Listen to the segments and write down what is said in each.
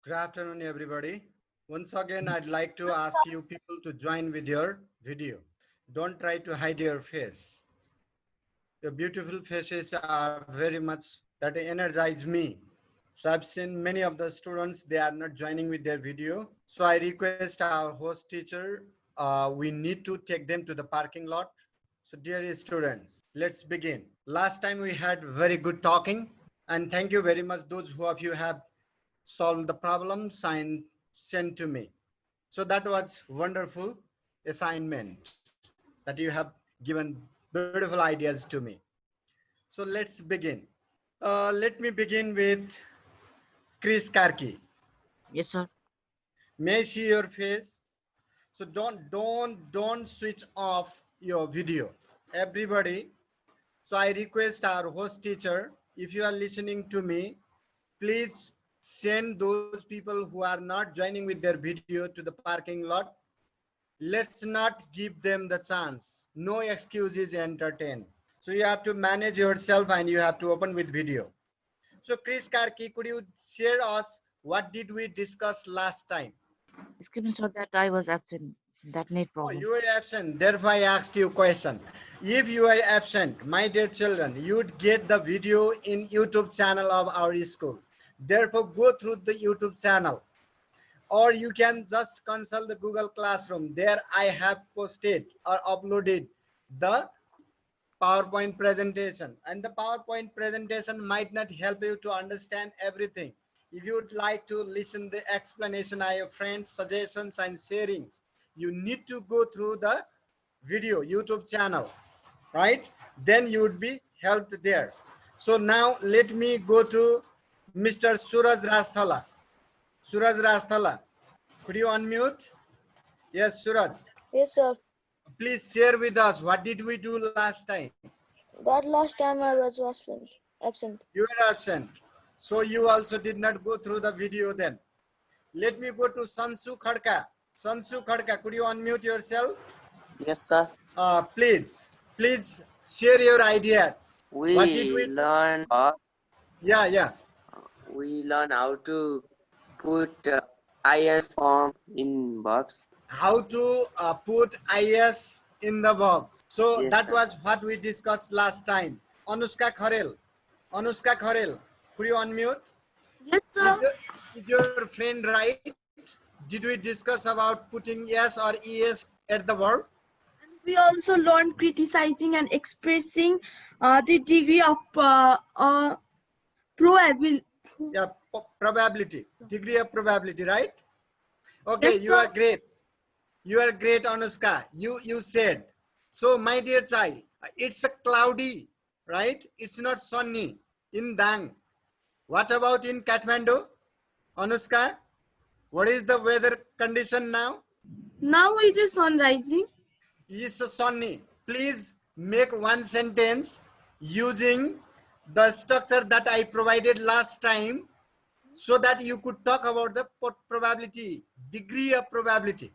Good afternoon, everybody. Once again, I'd like to ask you people to join with your video. Don't try to hide your face. Your beautiful faces are very much that energize me. So I've seen many of the students, they are not joining with their video. So I request our host teacher, we need to take them to the parking lot. So dear students, let's begin. Last time we had very good talking, and thank you very much those who of you have solved the problems and sent to me. So that was wonderful assignment that you have given beautiful ideas to me. So let's begin. Let me begin with Chris Karki. Yes, sir. May I see your face? So don't switch off your video. Everybody. So I request our host teacher, if you are listening to me, please send those people who are not joining with their video to the parking lot. Let's not give them the chance. No excuses entertained. So you have to manage yourself and you have to open with video. So Chris Karki, could you share us what did we discuss last time? Excuse me, sir, that I was absent. That need Oh, problem. you were absent. Therefore, I asked you a question. If you are absent, my dear children, you would get the video in YouTube channel of our school. Therefore, go through the YouTube channel. Or you can just consult the Google Classroom. There I have posted or uploaded the PowerPoint presentation, and the PowerPoint presentation might not help you to understand everything. If you would like to listen the explanation I have friends, suggestions and sharings, you need to go through the video YouTube channel, right? Then you would be helped there. So now let me go to Mr. Suraj Rasthala. Suraj Rasthala, could you unmute? Yes, Suraj. Yes, sir. Please share with us what did we do last time? That last time I was absent. Absent. You were absent. So you also did not go through the video then. Let me go to Sansu Khadka. Sansu Khadka, could you unmute yourself? Yes, sir. Please share your ideas. What did we We learn Yeah. we learn how to put IS form in box. How to put IS in the box. So Yes, that sir. was what we discussed last time. Anushka Kharel. Anushka Kharel, could you unmute? Yes, sir. Is your friend right? Did we discuss about putting yes or es at the verb? We also learned criticizing and expressing the degree of probability. Yeah, probability, degree of probability, right? Okay, Yes, you are sir. great. You are great, Anushka. You said. So, my dear child, it's a cloudy, right? It's not sunny in Dang. What about in Kathmandu? Anushka, what is the weather condition now? Now it is sun rising. Is sunny. Please make one sentence using the structure that I provided last time so that you could talk about the probability, degree of probability.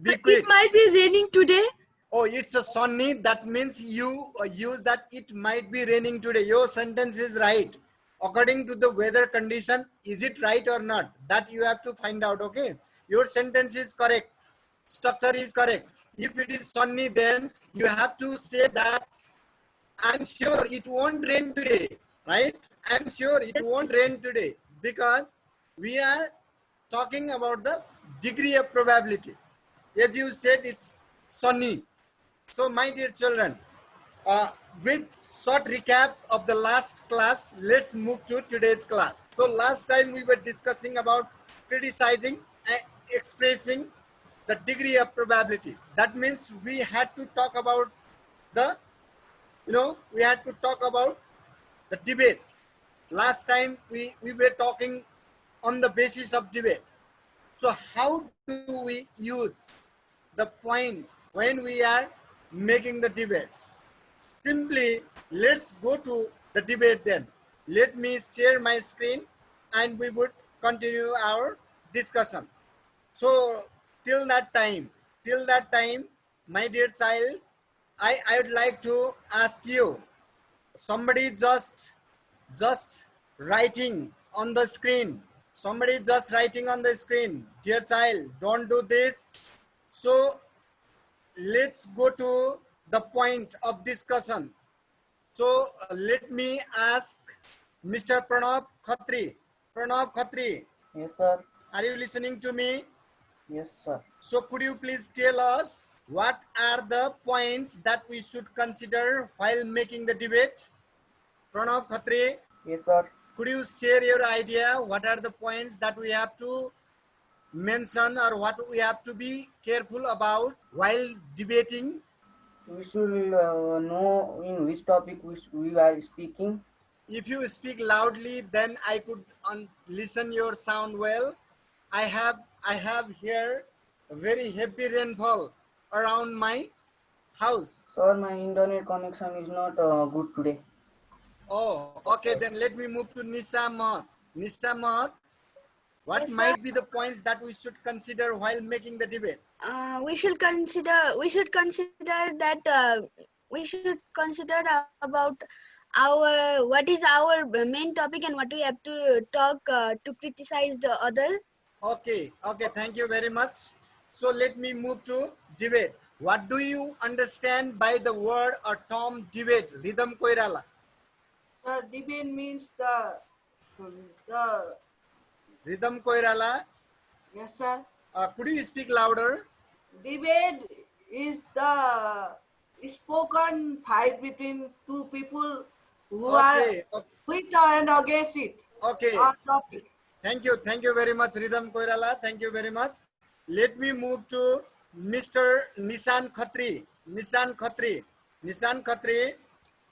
Be quick. It might be raining today. Oh, it's a sunny. That means you use that it might be raining today. Your sentence is right. According to the weather condition, is it right or not? That you have to find out, okay? Your sentence is correct. Structure is correct. If it is sunny, then you have to say that I'm sure it won't rain today, right? I'm sure it won't rain today because we are talking about the degree of probability. As you said, it's sunny. So, my dear children, with short recap of the last class, let's move to today's class. So, last time we were discussing about criticizing and expressing the degree of probability. That means we had to talk about the, we had to talk about the debate. Last time we were talking on the basis of debate. So how do we use the points when we are making the debates? Simply, let's go to the debate then. Let me share my screen and we would continue our discussion. So till that time, my dear child, I would like to ask you, somebody just writing on the screen Somebody is just writing on the screen. Dear child, don't do this. So let's go to the point of discussion. So let me ask Mr. Pranav Khatri. Pranav Khatri, Yes, sir. are you listening to me? Yes, sir. So could you please tell us what are the points that we should consider while making the debate? Pranav Khatri, Yes, sir. could you share your idea? What are the points that we have to mention or what we have to be careful about while debating? We should know in which topic we are speaking. If you speak loudly, then I could listen your sound well. I have here a very heavy rainfall around my house. Sir, my internet connection is not good today. Oh, okay. Then let me move to Nisamat. Nisamat, what Yes, sir. might be the points that we should consider while making the debate? We should consider about our what is our main topic and what we have to talk to criticize the other. Okay, okay. Thank you very much. So let me move to debate. What do you understand by the word or term debate? Ridham Koirala. Sir, debate means the Ridham Koirala. yes, sir. Could you speak louder? Debate is the spoken fight between two people who Okay, okay, with and against it. okay. Topic. Thank you very much, Ridham Koirala. Thank you very much. Let me move to Mr. Nishan Khatri. Nishan Khatri. Nishan Khatri,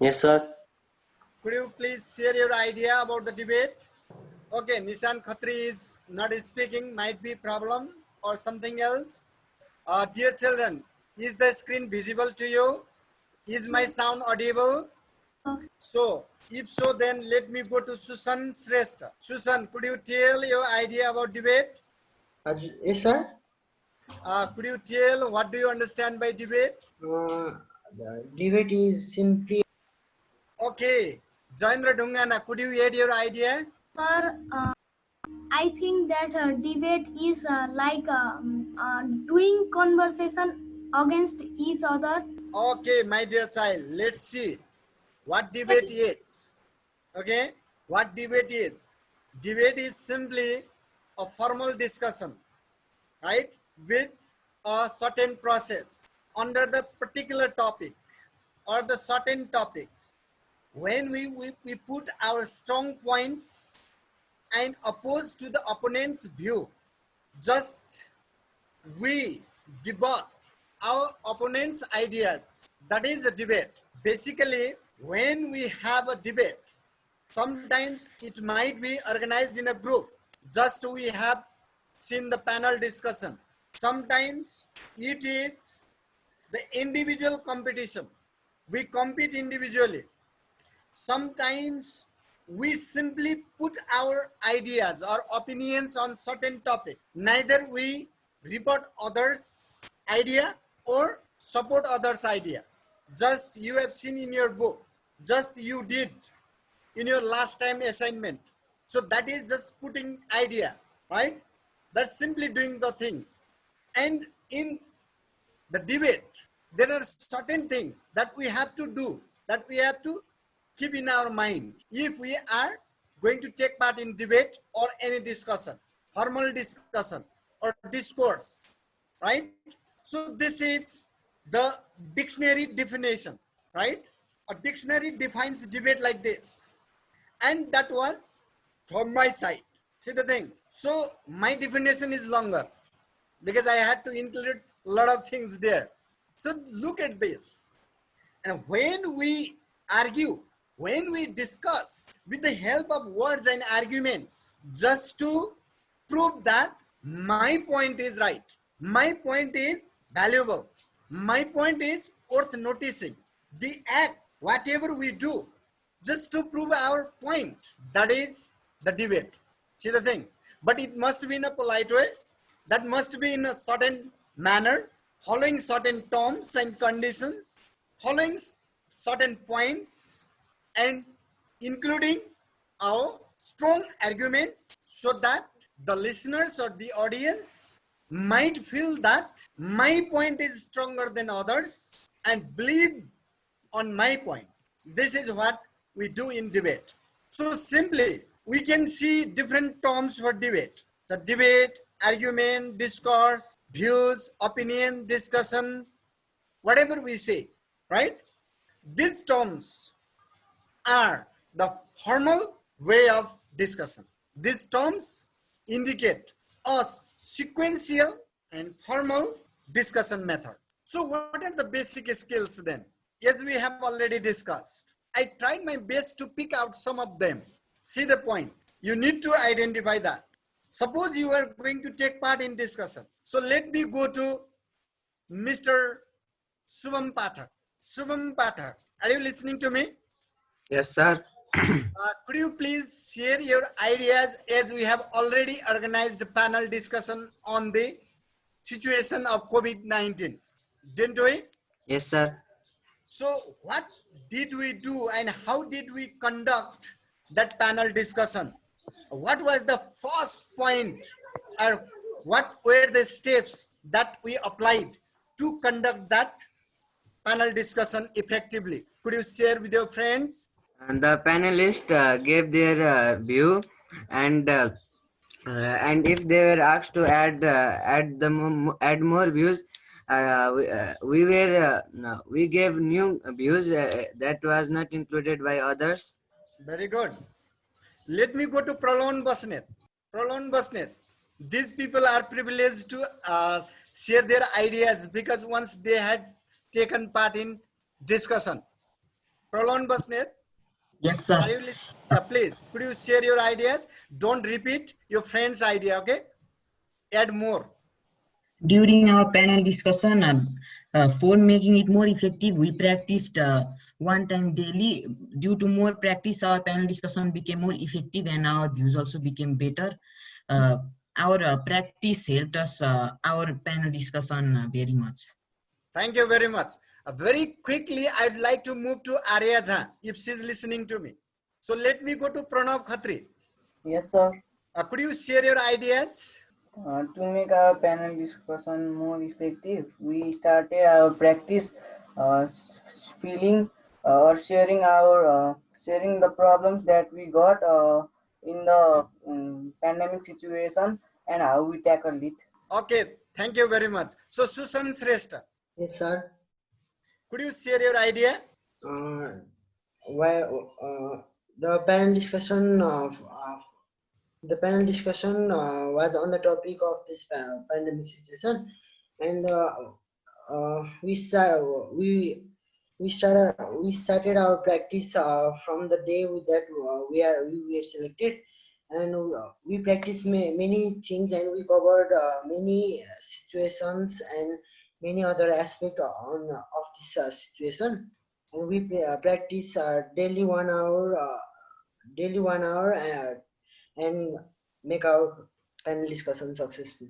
Yes, sir. could you please share your idea about the debate? Okay, Nishan Khatri is not speaking, might be problem or something else. Dear children, is the screen visible to you? Is my sound audible? So, if so, then let me go to Susan Shrestha. Susan, could you tell your idea about debate? Yes, sir. Could you tell what do you understand by debate? The debate is simply Okay, Joindra Dungana, could you add your idea? Sir, I think that debate is doing conversation against each other. Okay, my dear child, let's see what debate is. Okay, what debate is? Debate is simply a formal discussion, right, with a certain process under the particular topic or the certain topic. When we put our strong points and oppose to the opponent's view, just we debate our opponent's ideas. That is a debate. Basically, when we have a debate, sometimes it might be organized in a group. Just we have seen the panel discussion. Sometimes it is the individual competition. We compete individually. Sometimes we simply put our ideas or opinions on certain topic. Neither we rebut others' idea or support others' idea. Just you have seen in your book, just you did in your last time assignment. So that is just putting idea, right? That's simply doing the things. And in the debate, there are certain things that we have to do, that we have to keep in our mind if we are going to take part in debate or any discussion, formal discussion or discourse, right? So this is the dictionary definition, right? A dictionary defines debate like this. And that was from my side. See the thing. So my definition is longer because I had to include a lot of things there. So look at this. And when we argue, when we discuss with the help of words and arguments, just to prove that my point is right, my point is valuable, my point is worth noticing, the act, whatever we do, just to prove our point, that is the debate. See the thing. But it must be in a polite way, that must be in a certain manner, following certain terms and conditions, following certain points, and including our strong arguments so that the listeners or the audience might feel that my point is stronger than others and believe on my point. This is what we do in debate. So simply, we can see different terms for debate. The debate, argument, discourse, views, opinion, discussion, whatever we say, right? These terms are the formal way of discussion. These terms indicate a sequential and formal discussion method. So what are the basic skills then? As we have already discussed, I tried my best to pick out some of them. See the point. You need to identify that. Suppose you are going to take part in discussion. So let me go to Mr. Subham Pathak. Subham Pathak, are you listening to me? Yes, sir. Could you please share your ideas, as we have already organized a panel discussion on the situation of COVID-19, didn't we? Yes, sir. So what did we do and how did we conduct that panel discussion? What was the first point, or what were the steps that we applied to conduct that panel discussion effectively? Could you share with your friends? And the panelists gave their view, and if they were asked to add more views, we gave new views that was not included by others. Very good. Let me go to Pralon Basnet. Pralon Basnet. These people are privileged to share their ideas because once they had taken part in discussion. Pralon Basnet. Yes, sir. Are you please, could you share your ideas? Don't repeat your friend's idea, okay? Add more. During our panel discussion, for making it more effective, we practiced one time daily. Due to more practice, our panel discussion became more effective and our views also became better. Our practice helped us, our panel discussion very much. Thank you very much. Very quickly, I'd like to move to Arya Jha, if she's listening to me. So let me go to Pranav Khatri. Yes, sir. Could you share your ideas? To make our panel discussion more effective, we started our practice feeling or sharing the problems that we got in the pandemic situation and how we tackled it. Okay, thank you very much. So Susan Shrestha, Yes, sir. could you share your idea? The panel discussion was on the topic of this pandemic situation, and we started our practice from the day that we were selected, and we practiced many things, and we covered many situations and many other aspects of this situation. And we practice daily 1 hour, and make our panel discussion successful.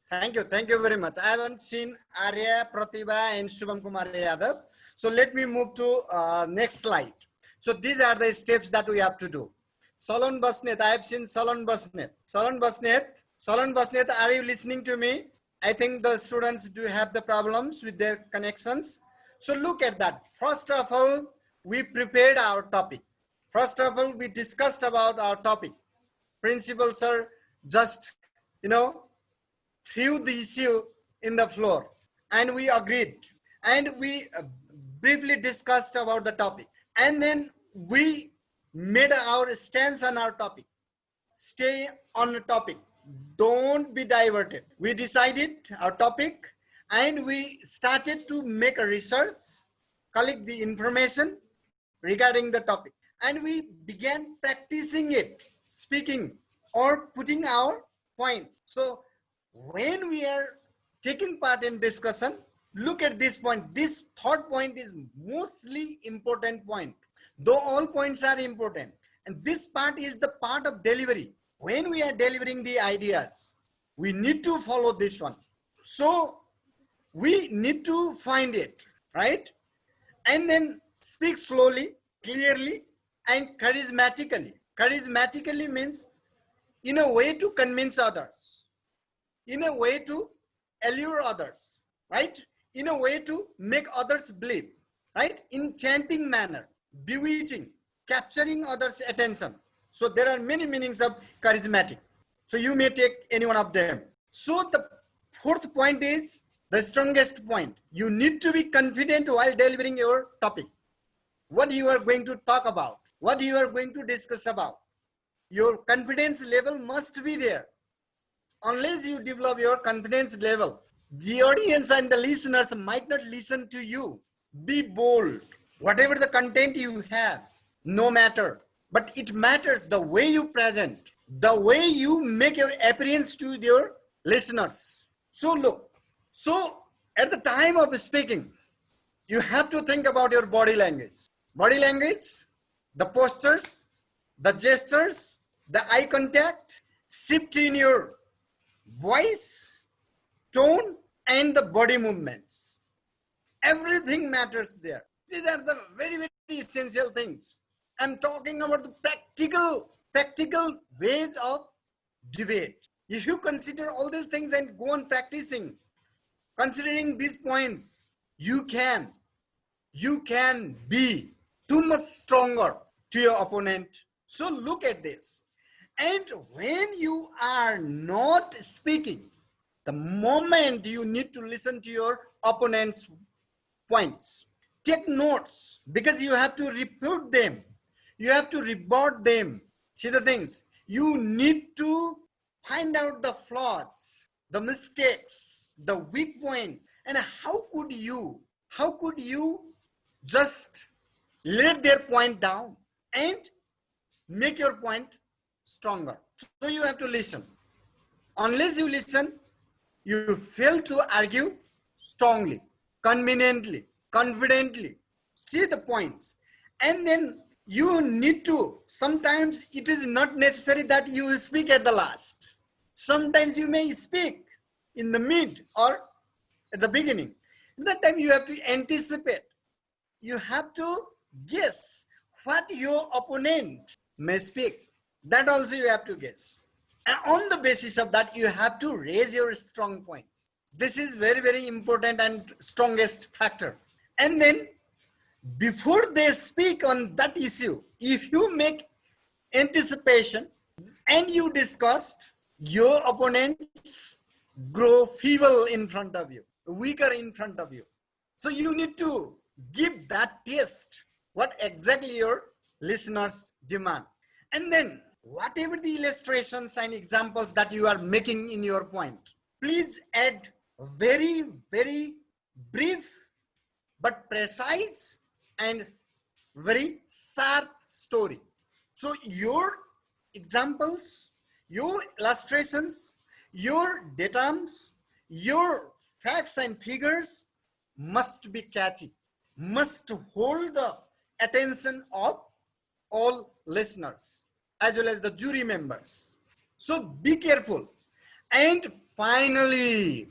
Thank you very much. I haven't seen Arya, Pratibha and Shubham Kumar Yadav. So let me move to next slide. So these are the steps that we have to do. Salon Basnet, I have seen Salon Basnet. Salon Basnet, are you listening to me? I think the students do have the problems with their connections. So look at that. First of all, we prepared our topic. First of all, we discussed about our topic. Principal sir just, threw the issue in the floor and we agreed. And we briefly discussed about the topic. And then we made our stance on our topic. Stay on the topic. Don't be diverted. We decided our topic and we started to make a research, collect the information regarding the topic. And we began practicing it, speaking or putting our points. So when we are taking part in discussion, look at this point. This third point is mostly important point, though all points are important. And this part is the part of delivery. When we are delivering the ideas, we need to follow this one. So we need to find it, right? And then speak slowly, clearly, and charismatically. Charismatically means in a way to convince others, in a way to allure others, right? In a way to make others believe, right? In chanting manner, bewitching, capturing others' attention. So there are many meanings of charismatic. So you may take any one of them. So the fourth point is the strongest point. You need to be confident while delivering your topic. What you are going to talk about, what you are going to discuss about. Your confidence level must be there. Unless you develop your confidence level, the audience and the listeners might not listen to you. Be bold. Whatever the content you have, no matter. But it matters the way you present, the way you make your appearance to your listeners. So look, so at the time of speaking, you have to think about your body language. Body language, the postures, the gestures, the eye contact, shift in your voice, tone, and the body movements. Everything matters there. These are the very, very essential things. I'm talking about the practical ways of debate. If you consider all these things and go on practicing, considering these points, you can be too much stronger to your opponent. So look at this. And when you are not speaking, the moment you need to listen to your opponent's points, take notes, because you have to refute them. You have to rebut them. See the things. You need to find out the flaws, the mistakes, the weak points. And how could you just let their point down and make your point stronger? So you have to listen. Unless you listen, you fail to argue strongly, conveniently, confidently. See the points. And then you need to, sometimes it is not necessary that you speak at the last. Sometimes you may speak in the mid or at the beginning. At that time you have to anticipate. You have to guess what your opponent may speak. That also you have to guess. And on the basis of that, you have to raise your strong points. This is very, very important and strongest factor. And then before they speak on that issue, if you make anticipation and you discussed, your opponents grow feeble in front of you, weaker in front of you. So you need to give that taste, what exactly your listeners demand. And then whatever the illustrations and examples that you are making in your point, please add very, very brief but precise and very sharp story. So your examples, your illustrations, your datums, your facts and figures must be catchy, must hold the attention of all listeners as well as the jury members. So be careful. And finally,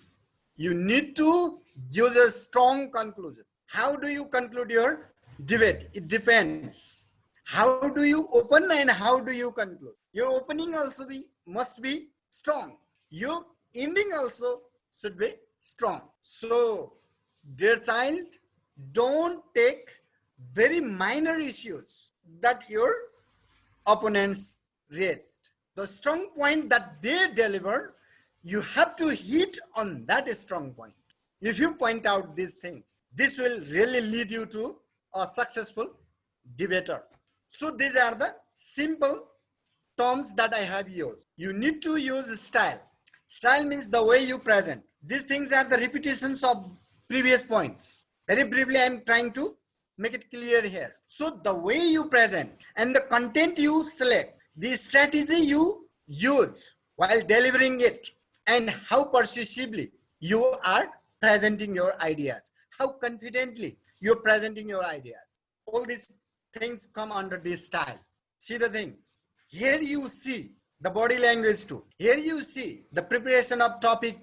you need to use a strong conclusion. How do you conclude your debate? It depends. How do you open and how do you conclude? Your opening also must be strong. Your ending also should be strong. So, dear child, don't take very minor issues that your opponents raised. The strong point that they deliver, you have to hit on that strong point. If you point out these things, this will really lead you to a successful debater. So these are the simple terms that I have used. You need to use style. Style means the way you present. These things are the repetitions of previous points. Very briefly, I am trying to make it clear here. So the way you present and the content you select, the strategy you use while delivering it, and how persuasively you are presenting your ideas, how confidently you're presenting your ideas. All these things come under this style. See the things. Here you see the body language too. Here you see the preparation of topic.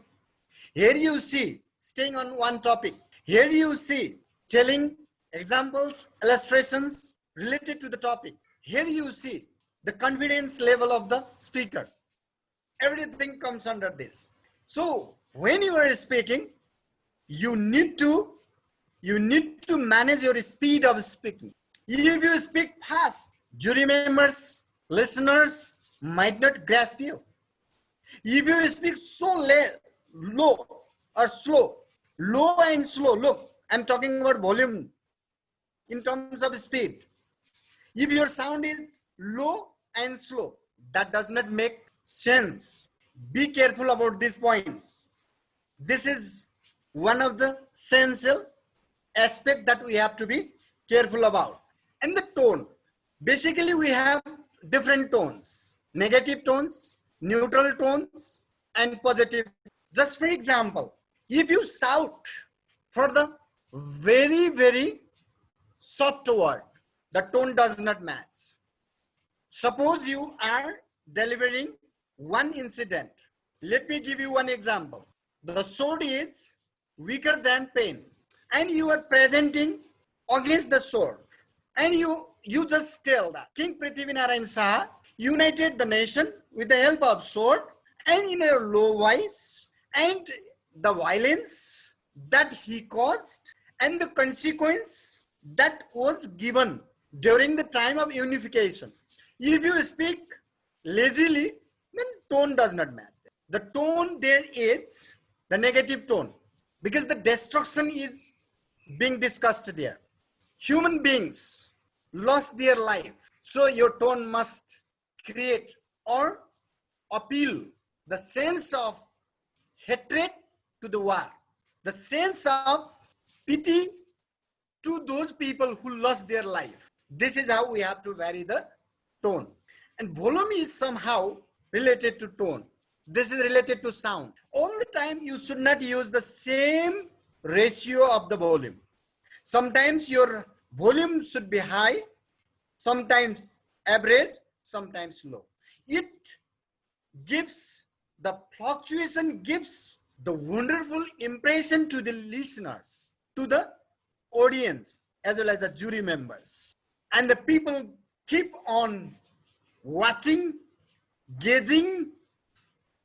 Here you see staying on one topic. Here you see telling examples, illustrations related to the topic. Here you see the confidence level of the speaker. Everything comes under this. So when you are speaking, you need to manage your speed of speaking. If you speak fast, jury members, listeners might not grasp you. If you speak so low or slow, low and slow, look, I'm talking about volume in terms of speed. If your sound is low and slow, that does not make sense. Be careful about these points. This is one of the essential aspects that we have to be careful about. And the tone. Basically, we have different tones. Negative tones, neutral tones, and positive. Just for example, if you shout for the very, very soft word, the tone does not match. Suppose you are delivering one incident. Let me give you one example. The sword is weaker than pen, and you are presenting against the sword, and you just tell that King Prithvinarayan Saha united the nation with the help of sword, and in a low voice, and the violence that he caused and the consequence that was given during the time of unification. If you speak lazily, then tone does not match. The tone there is the negative tone, because the destruction is being discussed there. Human beings lost their life. So your tone must create or appeal the sense of hatred to the war, the sense of pity to those people who lost their life. This is how we have to vary the tone. And volume is somehow related to tone. This is related to sound. All the time you should not use the same ratio of the volume. Sometimes your volume should be high, sometimes average, sometimes low. It gives, the fluctuation gives the wonderful impression to the listeners, to the audience, as well as the jury members. And the people keep on watching, gazing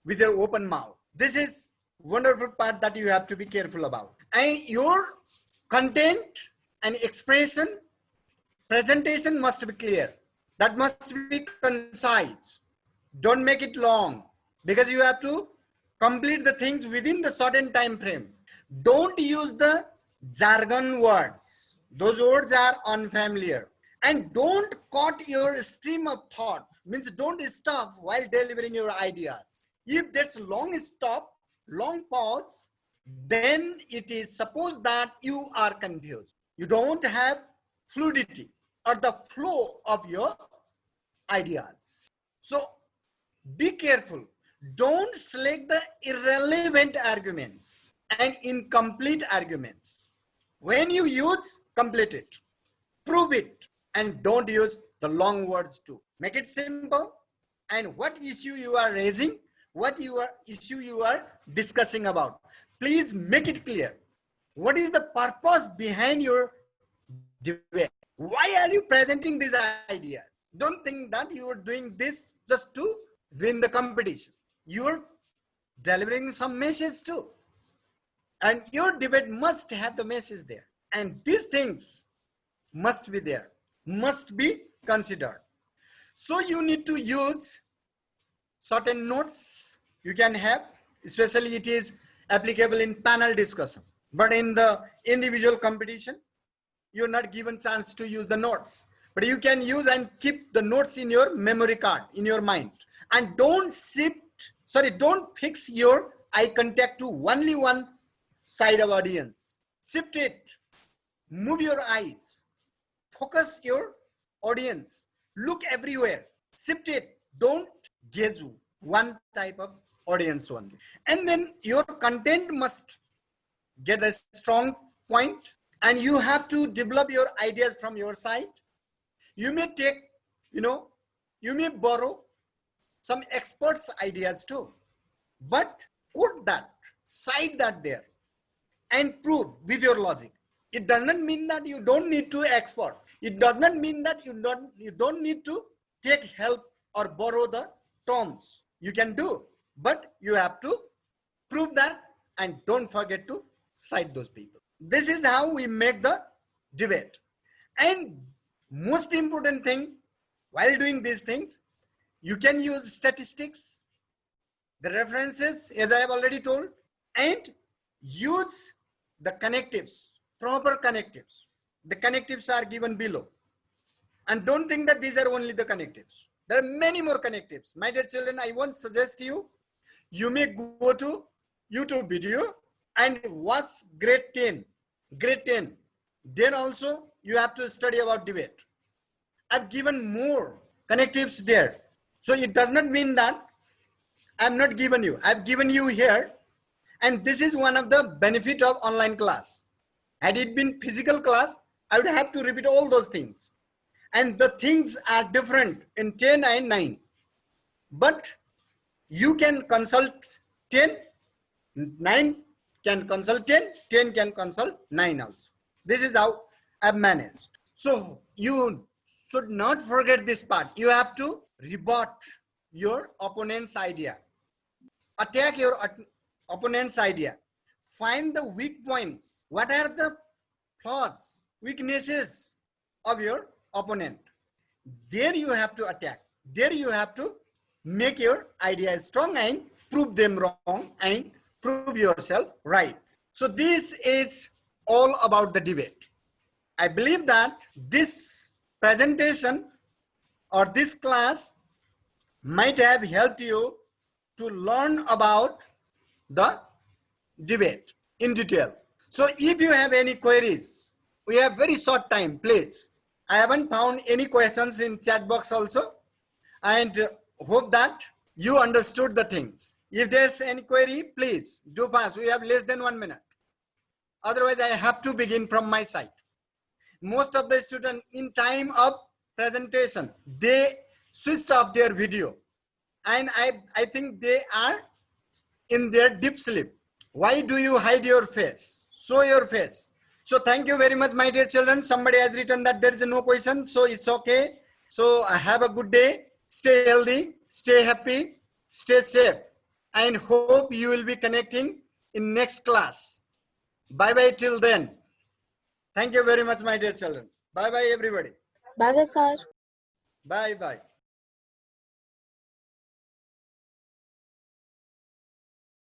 with their open mouth. This is wonderful part that you have to be careful about. And your content and expression, presentation must be clear. That must be concise. Don't make it long, because you have to complete the things within the certain time frame. Don't use the jargon words. Those words are unfamiliar. And don't cut your stream of thought. Means don't stop while delivering your ideas. If there's long stop, long pause, then it is suppose that you are confused. You don't have fluidity or the flow of your ideas. So be careful. Don't select the irrelevant arguments and incomplete arguments. When you use, complete it, prove it, and don't use the long words too. Make it simple. And what issue you are raising, what issue you are discussing about, please make it clear. What is the purpose behind your debate? Why are you presenting this idea? Don't think that you are doing this just to win the competition. You are delivering some message too. And your debate must have the message there. And these things must be there, must be considered. So you need to use certain notes you can have, especially it is applicable in panel discussion. But in the individual competition, you're not given chance to use the notes. But you can use and keep the notes in your memory card, in your mind. And don't fix your eye contact to only one side of audience. Shift it, move your eyes, focus your audience, look everywhere, shift it, don't gaze one type of audience only. And then your content must get a strong point, and you have to develop your ideas from your side. You may take, you may borrow some experts' ideas too, but put that, cite that there, and prove with your logic. It does not mean that you don't need to export. It does not mean that you don't need to take help or borrow the terms. You can do, but you have to prove that, and don't forget to cite those people. This is how we make the debate. And most important thing, while doing these things, you can use statistics, the references, as I have already told, and use the connectives, proper connectives. The connectives are given below. And don't think that these are only the connectives. There are many more connectives. My dear children, I won't suggest you may go to YouTube video and watch grade 10. Grade 10. Then also you have to study about debate. I've given more connectives there. So it does not mean that I'm not given you. I've given you here. And this is one of the benefit of online class. Had it been physical class, I would have to repeat all those things. And the things are different in 10 and 9. But you can consult 10, 9 can consult 10, 10 can consult 9 also. This is how I've managed. So you should not forget this part. You have to rebut your opponent's idea. Attack your opponent's idea. Find the weak points. What are the flaws, weaknesses of your opponent? There you have to attack. There you have to make your idea strong and prove them wrong and prove yourself right. So this is all about the debate. I believe that this presentation or this class might have helped you to learn about the debate in detail. So if you have any queries, we have very short time, please. I haven't found any questions in chat box also, and hope that you understood the things. If there's any query, please do fast. We have less than 1 minute. Otherwise, I have to begin from my side. Most of the students in time of presentation, they switched off their video. And I think they are in their deep sleep. Why do you hide your face? Show your face. So thank you very much, my dear children. Somebody has written that there is no question, so it's okay. So have a good day. Stay healthy, stay happy, stay safe, and hope you will be connecting in next class. Bye-bye till then. Thank you very much, my dear children. Bye-bye, everybody. Bye, sir. Bye-bye.